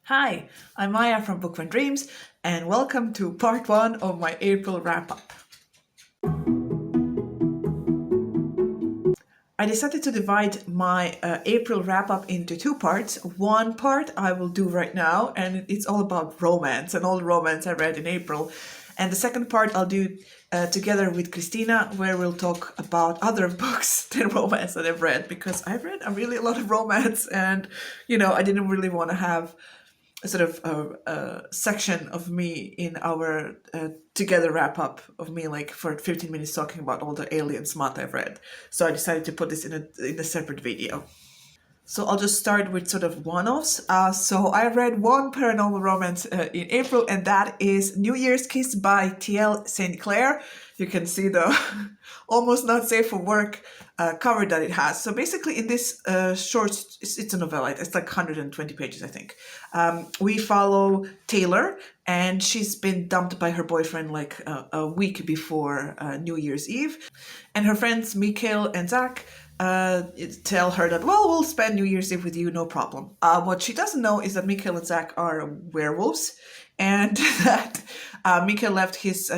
Hi, I'm Maya from Book One Dreams, and welcome to part one of my April wrap up. I decided to divide my April wrap up into two parts. One part I will do right now, and it's all about romance and all the romance I read in April. And the second part I'll do together with Christina, where we'll talk about other books than romance that I've read, because I've read a lot of romance, and I didn't really want to have a sort of a section of me in our together wrap up of me like for 15 minutes talking about all the alien smut I've read. So I decided to put this in a separate video. So I'll just start with sort of one-offs. So I read one paranormal romance in April, and that is New Year's Kiss by T.L. St. Clair. You can see the almost not safe for work cover that it has. So basically in this short, it's a novella, it's like 120 pages, I think. We follow Taylor, and she's been dumped by her boyfriend like a week before New Year's Eve. And her friends Mikhail and Zach tell her that, well, we'll spend New Year's Eve with you, no problem. What she doesn't know is that Mikhail and Zach are werewolves, and that Mikhail left his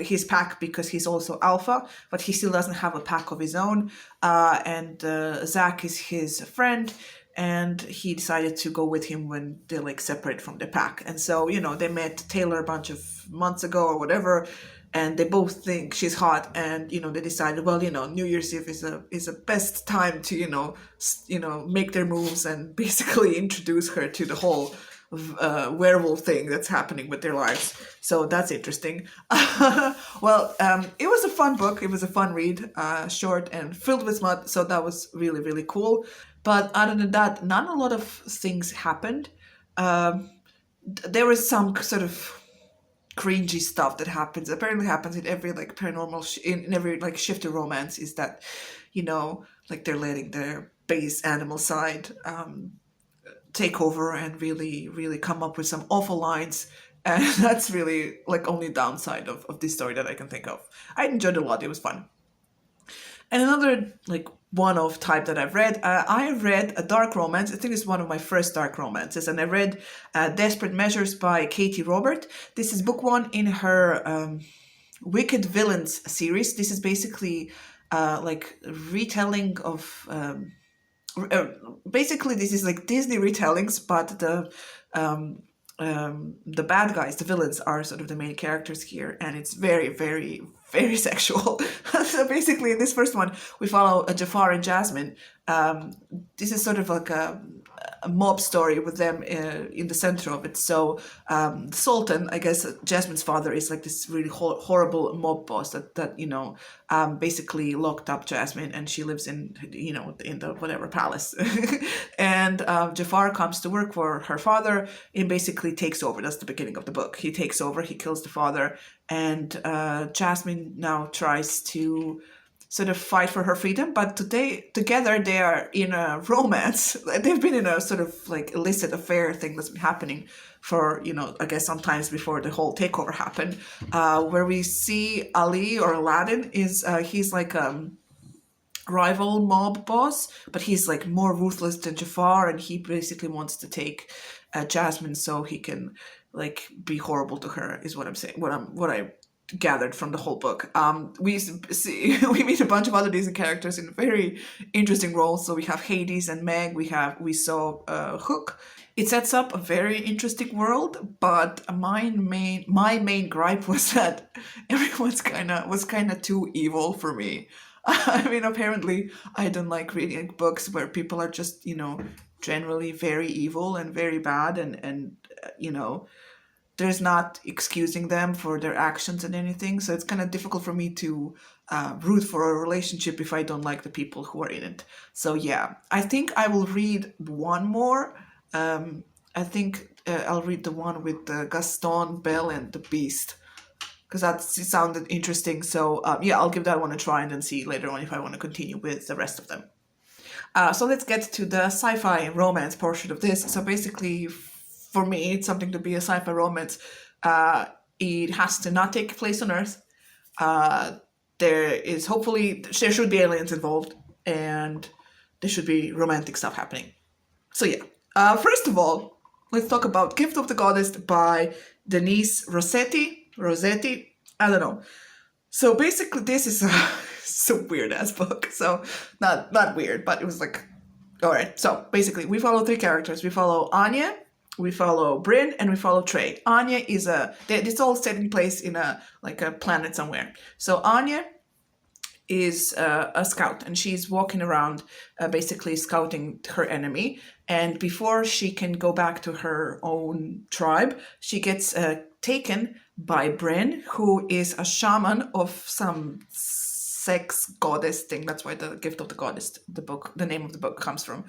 his pack because he's also alpha, but he still doesn't have a pack of his own. And Zach is his friend, and he decided to go with him when they like separate from the pack. And so they met Taylor a bunch of months ago or whatever, and they both think she's hot, and they decided, well, New Year's Eve is a best time to make their moves and basically introduce her to the whole werewolf thing that's happening with their lives. So that's interesting. Well, it was a fun book. It was a fun read, short and filled with smut. So that was really, really cool. But other than that, not a lot of things happened. There was some sort of cringy stuff that apparently happens in every like paranormal in every like shifter romance, is that like they're letting their base animal side take over and really come up with some awful lines. And that's really like only downside of this story that I can think of. I enjoyed it a lot. It was fun. And another like one-off type that I read a dark romance. I think it's one of my first dark romances, and I read Desperate Measures by Katie Robert. This is book one in her Wicked Villains series. This is basically like retelling of basically this is like Disney retellings, but the bad guys, the villains, are sort of the main characters here, and it's very, very, very sexual. So basically, in this first one, we follow Jafar and Jasmine. This is sort of like a mob story with them in the center of it. So the Sultan, I guess Jasmine's father, is like this really horrible mob boss that basically locked up Jasmine, and she lives in the whatever palace. And Jafar comes to work for her father and basically takes over. That's the beginning of the book. He takes over, he kills the father, and Jasmine now tries to sort of fight for her freedom, but together they are in a romance. They've been in a sort of like illicit affair thing that's been happening for, I guess sometimes before the whole takeover happened, where we see Ali, or Aladdin, he's like rival mob boss, but he's like more ruthless than Jafar, and he basically wants to take Jasmine so he can like be horrible to her, is what I'm saying, what I gathered from the whole book. We meet a bunch of other Disney characters in very interesting roles. So we have Hades and Meg. We saw Hook. It sets up a very interesting world, but my main gripe was that everyone's was kind of too evil for me. I mean, apparently I don't like reading books where people are just generally very evil and very bad, and there's not excusing them for their actions and anything. So it's kind of difficult for me to root for a relationship if I don't like the people who are in it. So yeah, I think I will read one more. I think I'll read the one with Gaston, Belle, and the Beast, because it sounded interesting. So yeah, I'll give that one a try and then see later on if I want to continue with the rest of them. So let's get to the sci-fi romance portion of this. So basically, for me, it's something to be a sci-fi romance. It has to not take place on Earth. There should be aliens involved, and there should be romantic stuff happening. So yeah, first of all, let's talk about Gift of the Goddess by Denise Rossetti. I don't know. So basically, this is a so weird ass book. So not weird, but it was like, all right. So basically, we follow three characters. We follow Anya, we follow Bryn, and we follow Trey. Anya is it's all set in place in a planet somewhere. So Anya is a scout, and she's walking around basically scouting her enemy. And before she can go back to her own tribe, she gets taken by Bryn, who is a shaman of some sex goddess thing. That's why the Gift of the Goddess, the name of the book comes from,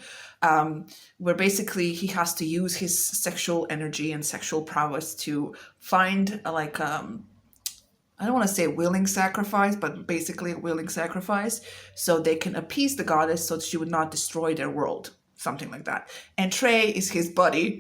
where basically he has to use his sexual energy and sexual prowess to find I don't want to say willing sacrifice, but basically a willing sacrifice, so they can appease the goddess so she would not destroy their world, something like that. And Trey is his buddy.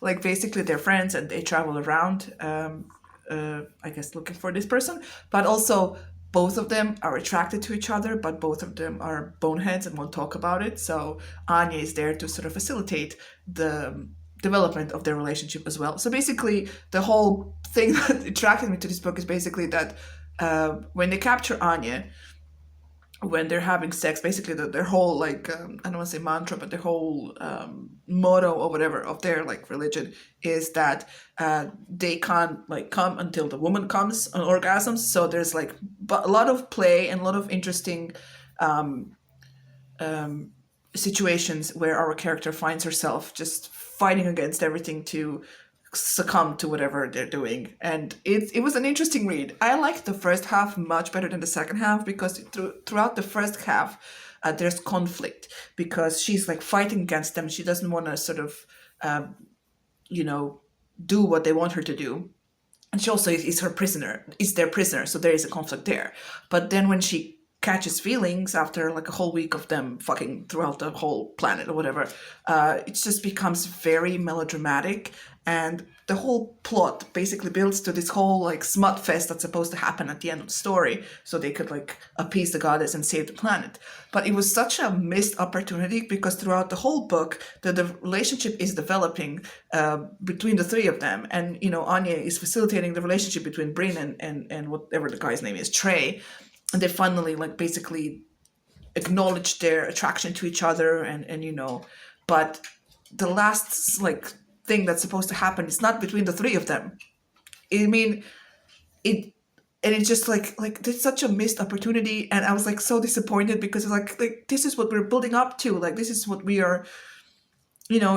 Like basically they're friends and they travel around, I guess looking for this person, but also both of them are attracted to each other, but both of them are boneheads and won't talk about it. So Anya is there to sort of facilitate the development of their relationship as well. So basically, the whole thing that attracted me to this book is basically that when they capture Anya, when they're having sex, basically their whole I don't want to say mantra, but their whole motto or whatever of their religion is that they can't come until the woman comes on orgasms. So there's a lot of play and a lot of interesting situations where our character finds herself just fighting against everything to succumb to whatever they're doing. And it was an interesting read. I liked the first half much better than the second half, because throughout the first half there's conflict, because she's fighting against them. She doesn't want to sort of do what they want her to do, and she also is their prisoner, so there is a conflict there. But then when she catches feelings after a whole week of them fucking throughout the whole planet or whatever, it just becomes very melodramatic, and the whole plot basically builds to this whole smut fest that's supposed to happen at the end of the story, so they could appease the goddess and save the planet. But it was such a missed opportunity, because throughout the whole book the relationship is developing between the three of them, and Anya is facilitating the relationship between Bryn and whatever the guy's name is, Trey. And they finally basically acknowledge their attraction to each other, and but the last thing that's supposed to happen is not between the three of them. I mean, it's just there's such a missed opportunity, and I was so disappointed, because it's this is what we're building up to, this is what we are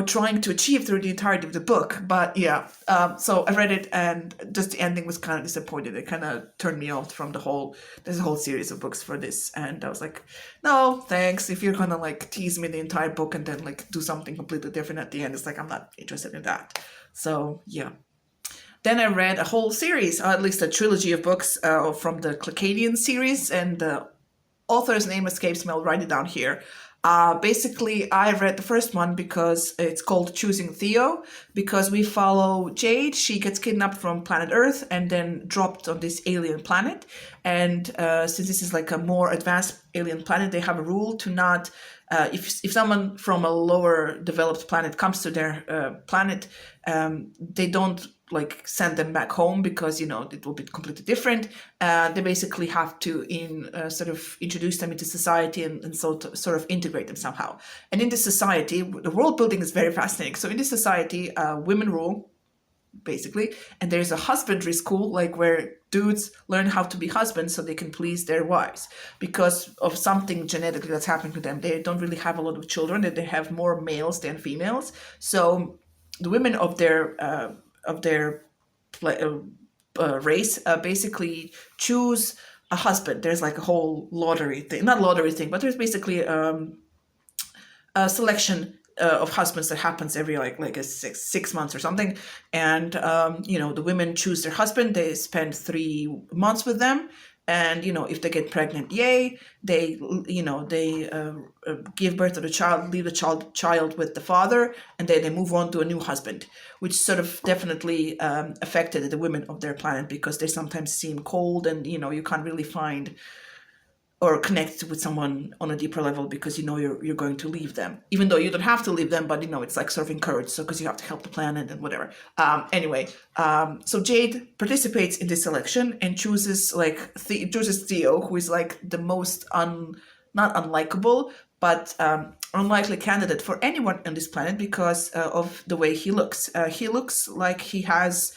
trying to achieve through the entirety of the book. But yeah, so I read it, and just the ending was kind of disappointed. It kind of turned me off from there's a whole series of books for this, and I was no, thanks. If you're gonna tease me the entire book and then do something completely different at the end, it's I'm not interested in that. So yeah. Then I read a whole series, or at least a trilogy of books from the Clacadian series, and the author's name escapes me. I'll write it down here. Basically, I read the first one because it's called Choosing Theo, because we follow Jade. She gets kidnapped from planet Earth and then dropped on this alien planet. And since this is a more advanced alien planet, they have a rule to not, if someone from a lower developed planet comes to their planet, they don't send them back home, because it will be completely different. They basically have to sort of introduce them into society and sort of integrate them somehow. And in this society, the world building is very fascinating. So in this society, women rule, basically, and there's a husbandry school, where dudes learn how to be husbands so they can please their wives, because of something genetically that's happening to them. They don't really have a lot of children, they have more males than females. So the women of their race basically choose a husband. There's a whole lottery thing, not lottery thing, but there's basically a selection of husbands that happens every a six months or something. And the women choose their husband. They spend 3 months with them, and if they get pregnant, yay, they give birth to the child, leave the child with the father, and then they move on to a new husband, which sort of definitely affected the women of their planet, because they sometimes seem cold, and you can't really find or connect with someone on a deeper level because you know you're going to leave them, even though you don't have to leave them, but you know it's like sort of encouraged, so because you have to help the planet and whatever. Anyway, so Jade participates in this selection and chooses chooses Theo, who is like the most not unlikable, but unlikely candidate for anyone on this planet because of the way he looks. He looks like he has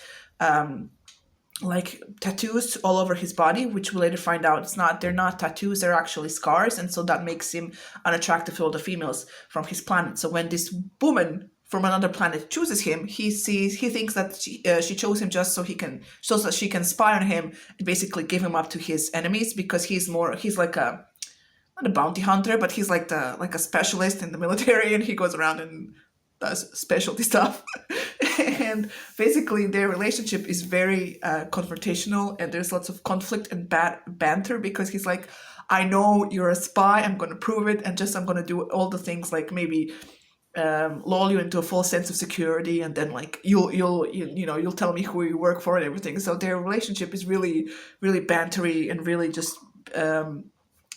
like tattoos all over his body, which we later find out they're not tattoos, they're actually scars, and so that makes him unattractive to all the females from his planet. So when this woman from another planet chooses him, he thinks that she chose him just so that she can spy on him and basically give him up to his enemies, because he's like a not a bounty hunter, but he's like a specialist in the military, and he goes around and does specialty stuff. And basically their relationship is very confrontational, and there's lots of conflict and banter, because he's like, I know you're a spy, I'm going to prove it, and I'm going to do all the things, like maybe lull you into a false sense of security, and then like you'll tell me who you work for and everything. So their relationship is really, really bantery and really just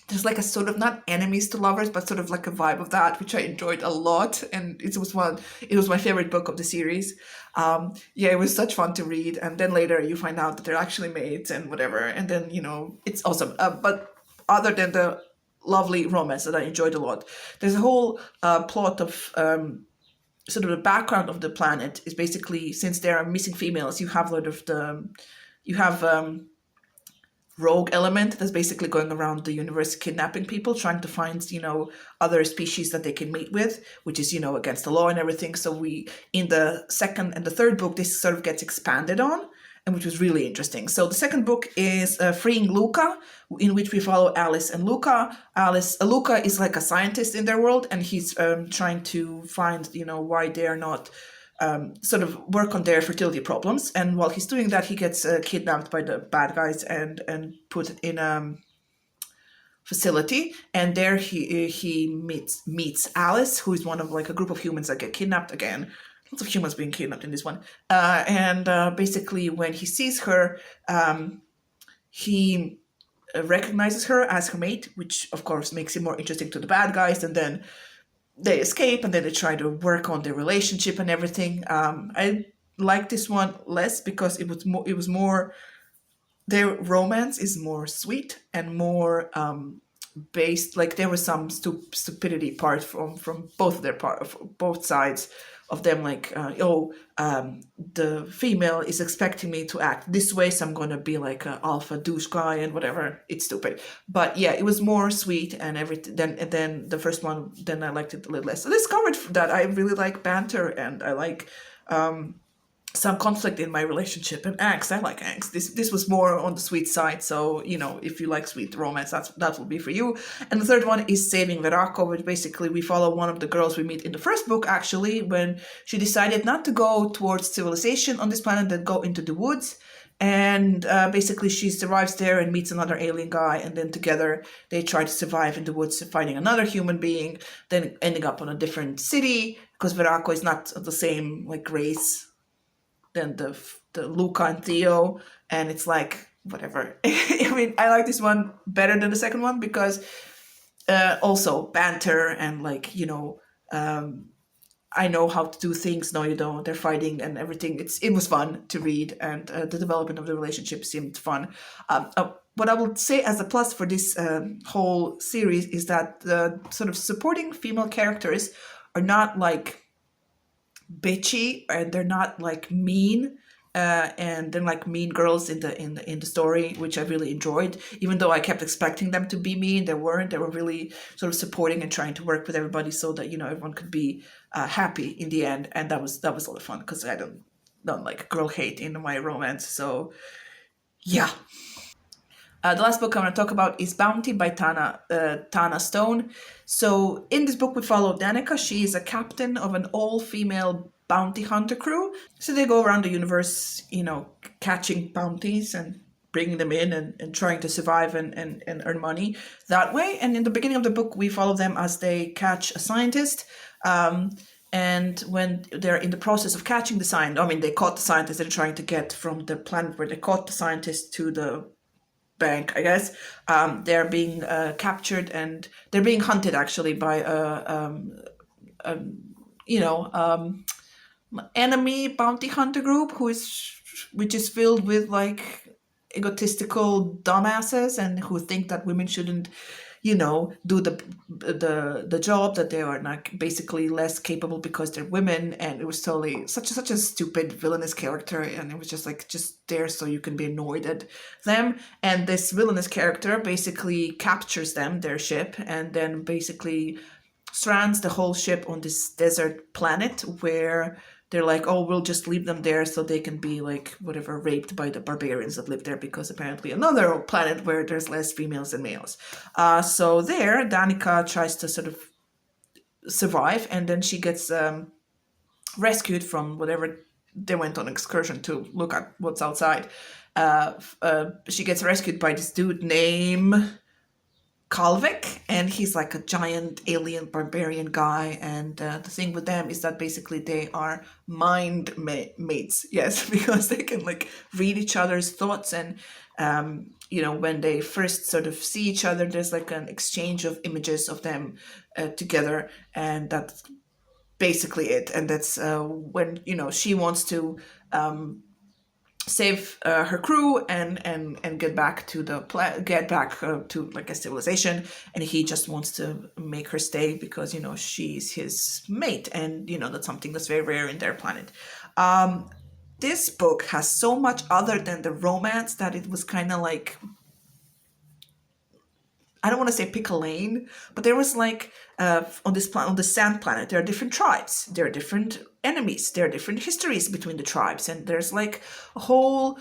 there's like a sort of not enemies to lovers, but sort of like a vibe of that, which I enjoyed a lot, and it was my favorite book of the series. Yeah, it was such fun to read, and then later you find out that they're actually mates and whatever, and then it's awesome. But other than the lovely romance that I enjoyed a lot, there's a whole plot of sort of the background of the planet is basically, since there are missing females, you have rogue element that's basically going around the universe kidnapping people, trying to find other species that they can mate with, which is against the law and everything. So we, in the second and the third book, this sort of gets expanded on, and which was really interesting. So the second book is Freeing Luca, in which we follow Alice and Luca. Luca is like a scientist in their world, and he's trying to find why they are not sort of work on their fertility problems. And while he's doing that, he gets kidnapped by the bad guys and put in a facility. And there he meets Alice, who is one of like a group of humans that get kidnapped again. Lots of humans being kidnapped in this one. And basically, when he sees her, he recognizes her as her mate, which of course makes him more interesting to the bad guys. And then they escape, and then they try to work on their relationship and everything. I like this one less because it was more their romance is more sweet and more based, like there was some stupidity part from both sides of them, like the female is expecting me to act this way, so I'm gonna be like an alpha douche guy and whatever. It's stupid, but yeah, it was more sweet and everything. Then the first one, then I liked it a little less. I discovered that I really like banter, and I like some conflict in my relationship and angst. I like angst. This was more on the sweet side. So if you like sweet romance, that will be for you. And the third one is Saving Veracco, which basically we follow one of the girls we meet in the first book, actually, when she decided not to go towards civilization on this planet, but go into the woods. And basically she arrives there and meets another alien guy, and then together they try to survive in the woods, fighting another human being, then ending up on a different city, because Veracco is not the same like race than the Luca and Theo, and it's like whatever. I mean, I like this one better than the second one because also banter and like I know how to do things. No, you don't. They're fighting and everything. It was fun to read, and the development of the relationship seemed fun. What I would say as a plus for this whole series is that the sort of supporting female characters are not like bitchy, and they're not like mean, and then like mean girls in the story, which I really enjoyed. Even though I kept expecting them to be mean, they weren't. They were really sort of supporting and trying to work with everybody so that everyone could be happy in the end. And that was a lot of fun because I don't like girl hate in my romance. So yeah. The last book I'm going to talk about is Bounty by Tana Stone. So in this book, we follow Danica. She is a captain of an all-female bounty hunter crew. So they go around the universe, catching bounties and bringing them in and trying to survive and earn money that way. And in the beginning of the book, we follow them as they catch a scientist. And when they're in the process of catching the scientist, they caught the scientist. They're trying to get from the planet where they caught the scientist to the bank, I guess. They're being captured, and they're being hunted actually by you know, enemy bounty hunter group which is filled with like egotistical dumbasses and who think that women shouldn't, do the job, that they are like basically less capable because they're women. And it was totally such a stupid villainous character, and it was just like just there so you can be annoyed at them. And this villainous character basically captures their ship, and then basically strands the whole ship on this desert planet where they're like, oh, we'll just leave them there so they can be like whatever, raped by the barbarians that live there, because apparently another planet where there's less females than males. So there, Danica tries to sort of survive, and then she gets rescued from whatever they went on excursion to look at what's outside. She gets rescued by this dude named Kalvik, and he's like a giant alien barbarian guy. And the thing with them is that basically they are mates, yes, because they can like read each other's thoughts. And when they first sort of see each other, there's like an exchange of images of them together, and that's basically it. And that's when she wants to save her crew and get back to to like a civilization, and he just wants to make her stay because she's his mate, and that's something that's very rare in their planet. This book has so much other than the romance that it was kind of like, I don't want to say pick a lane, but there was like on this planet, on the sand planet, there are different tribes, there are different enemies, there are different histories between the tribes, and there's like a whole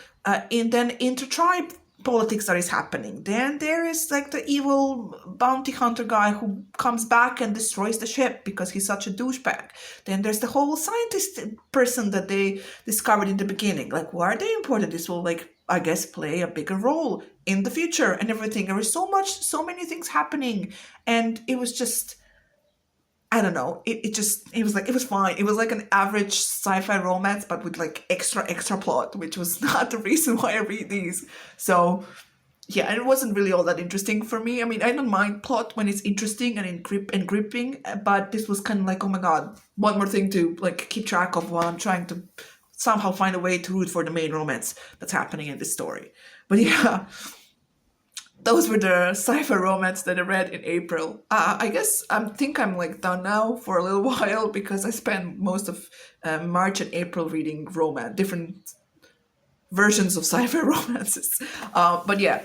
inter-tribe politics that is happening. Then there is like the evil bounty hunter guy who comes back and destroys the ship because he's such a douchebag. Then there's the whole scientist person that they discovered in the beginning. Like, why are they important? This will, like, I guess, play a bigger role in the future and everything. There was so many things happening, and it was just, I don't know. It was fine. It was like an average sci-fi romance, but with like extra plot, which was not the reason why I read these. So yeah, and it wasn't really all that interesting for me. I mean, I don't mind plot when it's interesting and gripping, but this was kind of like, oh my god, one more thing to like keep track of while I'm trying to somehow find a way to root for the main romance that's happening in this story. But yeah, those were the sci-fi romance that I read in April. I guess I think I'm like done now for a little while because I spent most of March and April reading different versions of sci-fi romances. But yeah,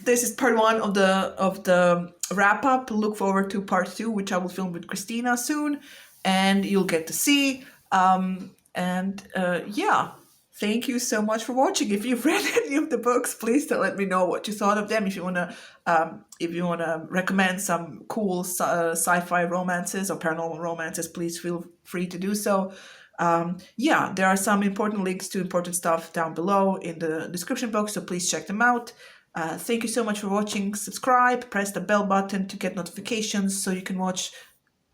this is part one of the wrap up. Look forward to part two, which I will film with Christina soon, and you'll get to see. Yeah, thank you so much for watching. If you've read any of the books, please let me know what you thought of them. If you wanna recommend some cool sci-fi romances or paranormal romances, please feel free to do so. Yeah, there are some important links to important stuff down below in the description box, so please check them out. Thank you so much for watching. Subscribe, press the bell button to get notifications so you can watch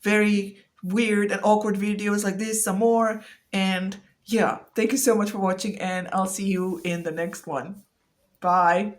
very weird and awkward videos like this some more. And yeah, thank you so much for watching, and I'll see you in the next one. Bye.